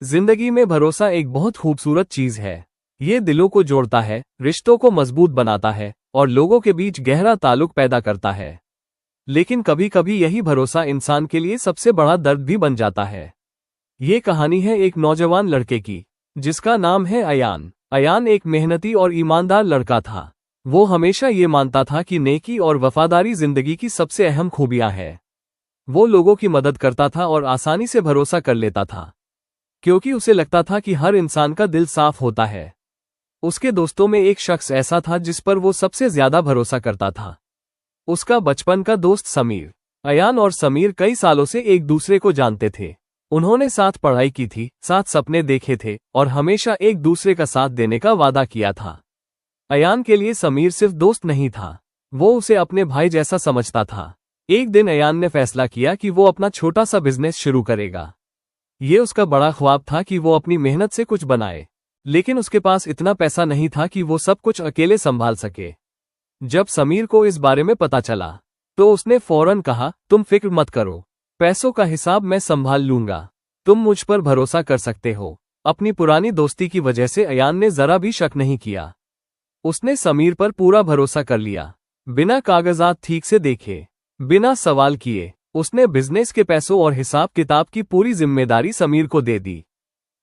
जिंदगी में भरोसा एक बहुत खूबसूरत चीज है। ये दिलों को जोड़ता है, रिश्तों को मजबूत बनाता है और लोगों के बीच गहरा ताल्लुक पैदा करता है। लेकिन कभी कभी यही भरोसा इंसान के लिए सबसे बड़ा दर्द भी बन जाता है। ये कहानी है एक नौजवान लड़के की, जिसका नाम है अयान। अयान एक मेहनती और ईमानदार लड़का था। वो हमेशा ये मानता था कि नेकी और वफादारी जिंदगी की सबसे अहम खूबियां हैं। वो लोगों की मदद करता था और आसानी से भरोसा कर लेता था, क्योंकि उसे लगता था कि हर इंसान का दिल साफ होता है। उसके दोस्तों में एक शख्स ऐसा था जिस पर वो सबसे ज्यादा भरोसा करता था। उसका बचपन का दोस्त समीर। अयान और समीर कई सालों से एक दूसरे को जानते थे। उन्होंने साथ पढ़ाई की थी, साथ सपने देखे थे और हमेशा एक दूसरे का साथ देने का वादा किया था। अयान के लिए समीर सिर्फ दोस्त नहीं था, वो उसे अपने भाई जैसा समझता था। एक दिन अयान ने फैसला किया कि वो अपना छोटा सा बिजनेस शुरू करेगा। ये उसका बड़ा ख्वाब था कि वो अपनी मेहनत से कुछ बनाए, लेकिन उसके पास इतना पैसा नहीं था कि वो सब कुछ अकेले संभाल सके। जब समीर को इस बारे में पता चला, तो उसने फौरन कहा, तुम फिक्र मत करो, पैसों का हिसाब मैं संभाल लूंगा, तुम मुझ पर भरोसा कर सकते हो। अपनी पुरानी दोस्ती की वजह से अयान ने जरा भी शक नहीं किया। उसने समीर पर पूरा भरोसा कर लिया। बिना कागजात ठीक से देखे, बिना सवाल किए, उसने बिजनेस के पैसों और हिसाब किताब की पूरी जिम्मेदारी समीर को दे दी।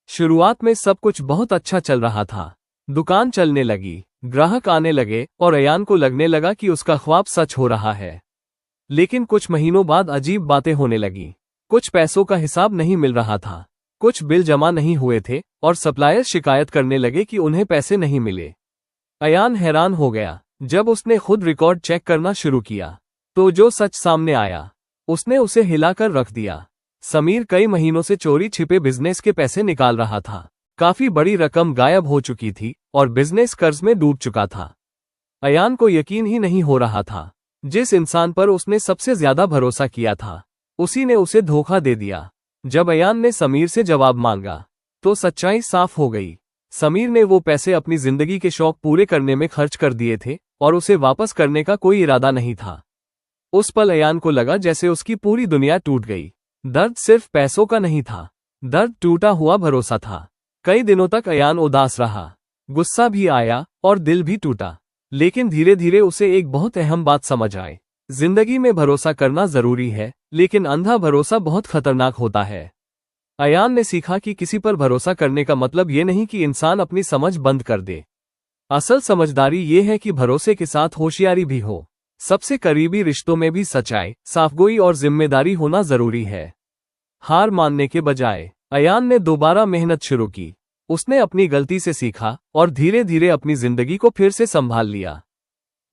शुरुआत में सब कुछ बहुत अच्छा चल रहा था। दुकान चलने लगी, ग्राहक आने लगे और अयान को लगने लगा कि उसका ख्वाब सच हो रहा है। लेकिन कुछ महीनों बाद अजीब बातें होने लगी। कुछ पैसों का हिसाब नहीं मिल रहा था, कुछ बिल जमा नहीं हुए थे और सप्लायर शिकायत करने लगे कि उन्हें पैसे नहीं मिले। अयान हैरान हो गया। जब उसने खुद रिकॉर्ड चेक करना शुरू किया, तो जो सच सामने आया, उसने उसे हिलाकर रख दिया। समीर कई महीनों से चोरी छिपे बिजनेस के पैसे निकाल रहा था। काफी बड़ी रकम गायब हो चुकी थी और बिजनेस कर्ज में डूब चुका था। अयान को यकीन ही नहीं हो रहा था। जिस इंसान पर उसने सबसे ज्यादा भरोसा किया था, उसी ने उसे धोखा दे दिया। जब अयान ने समीर से जवाब मांगा, तो सच्चाई साफ हो गई। समीर ने वो पैसे अपनी जिंदगी के शौक पूरे करने में खर्च कर दिए थे और उसे वापस करने का कोई इरादा नहीं था। उस पल अयान को लगा जैसे उसकी पूरी दुनिया टूट गई। दर्द सिर्फ पैसों का नहीं था, दर्द टूटा हुआ भरोसा था। कई दिनों तक अयान उदास रहा, गुस्सा भी आया और दिल भी टूटा। लेकिन धीरे धीरे उसे एक बहुत अहम बात समझ आई। जिंदगी में भरोसा करना जरूरी है, लेकिन अंधा भरोसा बहुत खतरनाक होता है। अयान ने सीखा कि किसी पर भरोसा करने का मतलब ये नहीं कि इंसान अपनी समझ बंद कर दे। असल समझदारी ये है कि भरोसे के साथ होशियारी भी हो। सबसे करीबी रिश्तों में भी सच्चाई, साफगोई और जिम्मेदारी होना जरूरी है। हार मानने के बजाय अयान ने दोबारा मेहनत शुरू की। उसने अपनी गलती से सीखा और धीरे धीरे अपनी जिंदगी को फिर से संभाल लिया।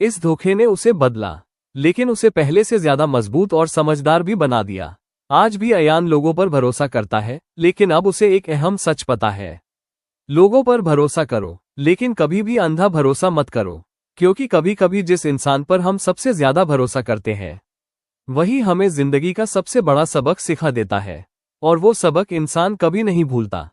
इस धोखे ने उसे बदला, लेकिन उसे पहले से ज्यादा मजबूत और समझदार भी बना दिया। आज भी अयान लोगों पर भरोसा करता है, लेकिन अब उसे एक अहम सच पता है। लोगों पर भरोसा करो, लेकिन कभी भी अंधा भरोसा मत करो, क्योंकि कभी कभी जिस इंसान पर हम सबसे ज्यादा भरोसा करते हैं, वही हमें जिंदगी का सबसे बड़ा सबक सिखा देता है, और वो सबक इंसान कभी नहीं भूलता।